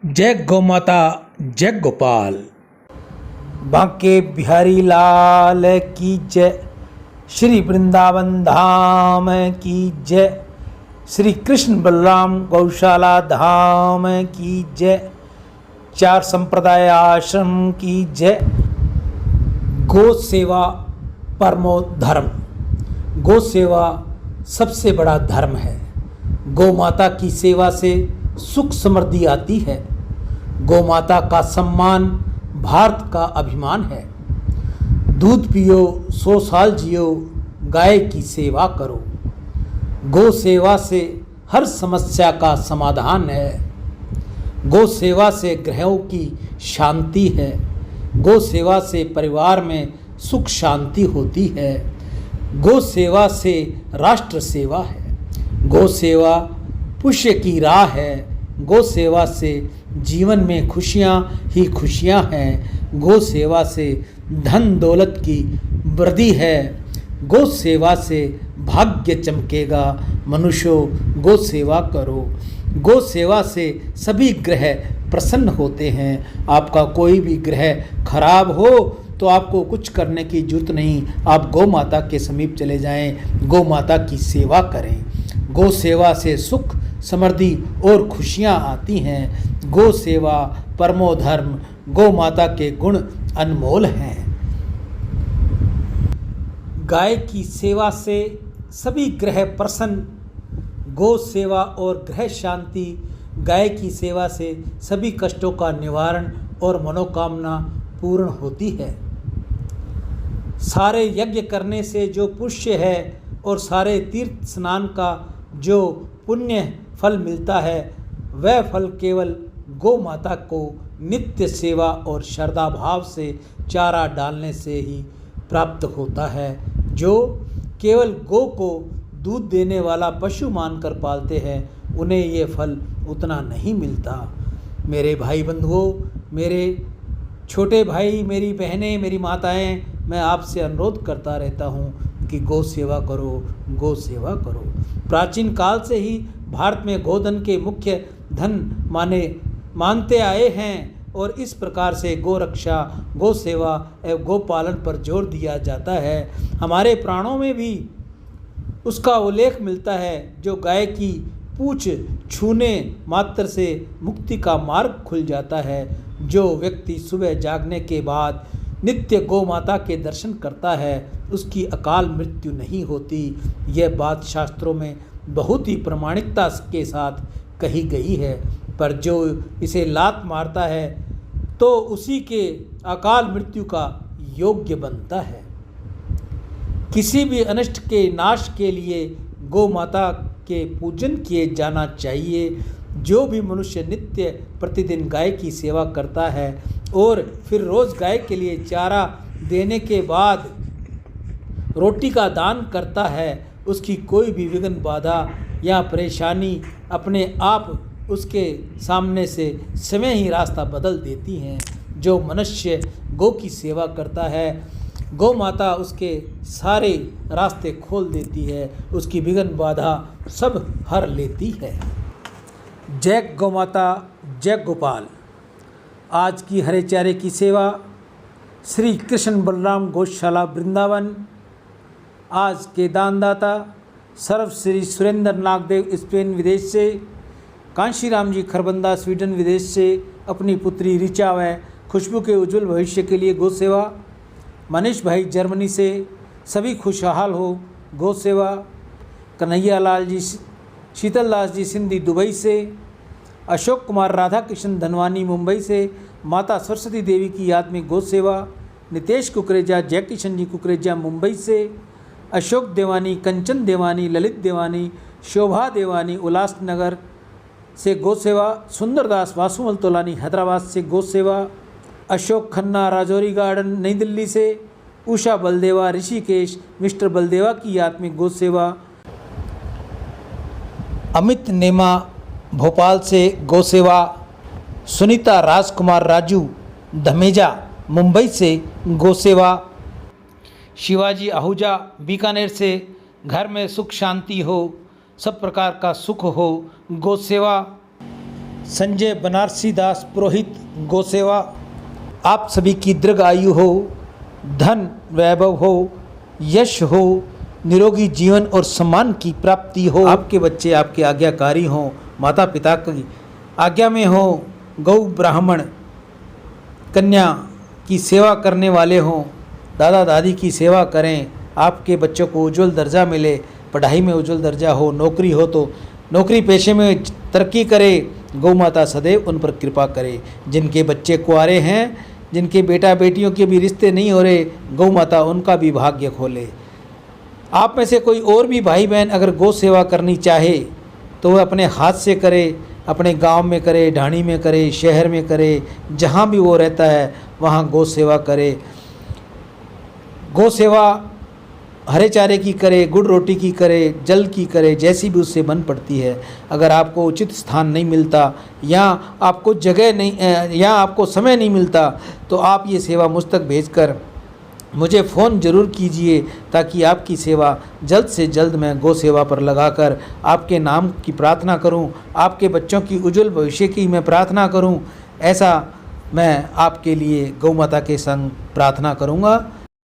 जय गौ माता, जय गोपाल। बांके बिहारी लाल की जय, श्री वृंदावन धाम की जय, श्री कृष्ण बलराम गौशाला धाम की जय, चार संप्रदाय आश्रम की जय। गौ सेवा परमो धर्म। गौ सेवा सबसे बड़ा धर्म है। गौ माता की सेवा से सुख समृद्धि आती है। गौ माता का सम्मान भारत का अभिमान है। दूध पियो 100 साल जियो, गाय की सेवा करो। गौ सेवा से हर समस्या का समाधान है। गौ सेवा से ग्रहों की शांति है। गौ सेवा से परिवार में सुख शांति होती है। गौ सेवा से राष्ट्र सेवा है। गौ सेवा पुण्य की राह है। गौ सेवा से जीवन में खुशियाँ ही खुशियाँ हैं। गौ सेवा से धन दौलत की वृद्धि है। गौ सेवा से भाग्य चमकेगा। मनुष्यों, गौ सेवा करो। गौ सेवा से सभी ग्रह प्रसन्न होते हैं। आपका कोई भी ग्रह खराब हो तो आपको कुछ करने की जरूरत नहीं। आप गौ माता के समीप चले जाएं, गौ माता की सेवा करें। गौ सेवा से सुख समृद्धि और खुशियाँ आती हैं। गौ सेवा परमो धर्म। गौ माता के गुण अनमोल हैं। गाय की सेवा से सभी ग्रह प्रसन्न। गौ सेवा और ग्रह शांति। गाय की सेवा से सभी कष्टों का निवारण और मनोकामना पूर्ण होती है। सारे यज्ञ करने से जो पुण्य है और सारे तीर्थ स्नान का जो पुण्य फल मिलता है, वह फल केवल गौ माता को नित्य सेवा और श्रद्धा भाव से चारा डालने से ही प्राप्त होता है। जो केवल गौ को दूध देने वाला पशु मानकर पालते हैं, उन्हें ये फल उतना नहीं मिलता। मेरे भाई बंधुओं, मेरे छोटे भाई, मेरी बहनें, मेरी माताएं, मैं आपसे अनुरोध करता रहता हूँ कि गौ सेवा करो, गौ सेवा करो। प्राचीन काल से ही भारत में गोधन के मुख्य धन मानते आए हैं और इस प्रकार से गौ रक्षा, गौ सेवा एवं गौ पालन पर जोर दिया जाता है। हमारे प्राणों में भी उसका उल्लेख मिलता है। जो गाय की पूंछ छूने मात्र से मुक्ति का मार्ग खुल जाता है। जो व्यक्ति सुबह जागने के बाद नित्य गौ माता के दर्शन करता है, उसकी अकाल मृत्यु नहीं होती। यह बात शास्त्रों में बहुत ही प्रामाणिकता के साथ कही गई है। पर जो इसे लात मारता है तो उसी के अकाल मृत्यु का योग्य बनता है। किसी भी अनिष्ट के नाश के लिए गौ माता के पूजन किए जाना चाहिए। जो भी मनुष्य नित्य प्रतिदिन गाय की सेवा करता है और फिर रोज़ गाय के लिए चारा देने के बाद रोटी का दान करता है, उसकी कोई भी विघ्न बाधा या परेशानी अपने आप उसके सामने से समय ही रास्ता बदल देती हैं। जो मनुष्य गौ की सेवा करता है, गौ माता उसके सारे रास्ते खोल देती है, उसकी विघ्न बाधा सब हर लेती है। जय गौ माता, जय गोपाल। आज की हरे चारे की सेवा श्री कृष्ण बलराम गौशाला वृंदावन। आज के दानदाता सर्व श्री सुरेंद्र नागदेव स्पेन विदेश से, कांशीराम जी खरबंदा स्वीडन विदेश से अपनी पुत्री ऋचा व खुशबू के उज्जवल भविष्य के लिए गौ सेवा। मनीष भाई जर्मनी से सभी खुशहाल हो गौ सेवा। कन्हैया लाल जी शीतल दास जी सिंधी दुबई से, अशोक कुमार राधा कृष्ण धनवानी मुंबई से माता सरस्वती देवी की याद में गौ सेवा। नितेश कुकरेजा जय किशन जी कुकरेजा मुंबई से, अशोक देवानी, कंचन देवानी, ललित देवानी, शोभा देवानी उल्लासनगर से गौ सेवा। सुंदरदास वासुमल तोलानी हैदराबाद से गौ सेवा। अशोक खन्ना राजौरी गार्डन नई दिल्ली से, उषा बलदेवा ऋषिकेश मिस्टर बलदेवा की याद में गौ सेवा। अमित नेमा भोपाल से गौ सेवा। सुनीता राजकुमार राजू धमेजा मुंबई से गौ सेवा। शिवाजी आहूजा बीकानेर से घर में सुख शांति हो, सब प्रकार का सुख हो, गौ सेवा। संजय बनारसी दास पुरोहित, गौसेवा। आप सभी की दीर्घ आयु हो, धन वैभव हो, यश हो, निरोगी जीवन और सम्मान की प्राप्ति हो। आपके बच्चे आपके आज्ञाकारी हों, माता पिता की आज्ञा में हो, गौ ब्राह्मण कन्या की सेवा करने वाले हों, दादा दादी की सेवा करें, आपके बच्चों को उज्जवल दर्जा मिले, पढ़ाई में उज्जवल दर्जा हो, नौकरी हो तो नौकरी पेशे में तरक्की करे, गौ माता सदैव उन पर कृपा करे। जिनके बच्चे कुंवारे हैं, जिनके बेटा बेटियों के भी रिश्ते नहीं हो रहे, गौ माता उनका भी भाग्य खोले। आप में से कोई और भी भाई बहन अगर गौ सेवा करनी चाहे तो वह अपने हाथ से करे, अपने गांव में करे, ढाणी में करे, शहर में करे, जहां भी वो रहता है वहां गौ सेवा करे। गौ सेवा हरे चारे की करे, गुड़ रोटी की करे, जल की करे, जैसी भी उससे बन पड़ती है। अगर आपको उचित स्थान नहीं मिलता या आपको जगह नहीं या आपको समय नहीं मिलता तो आप ये सेवा मुझ तक भेजकर मुझे फ़ोन ज़रूर कीजिए, ताकि आपकी सेवा जल्द से जल्द मैं गौ सेवा पर लगाकर आपके नाम की प्रार्थना करूं, आपके बच्चों की उज्जवल भविष्य की मैं प्रार्थना करूं। ऐसा मैं आपके लिए गौ माता के संग प्रार्थना करूंगा।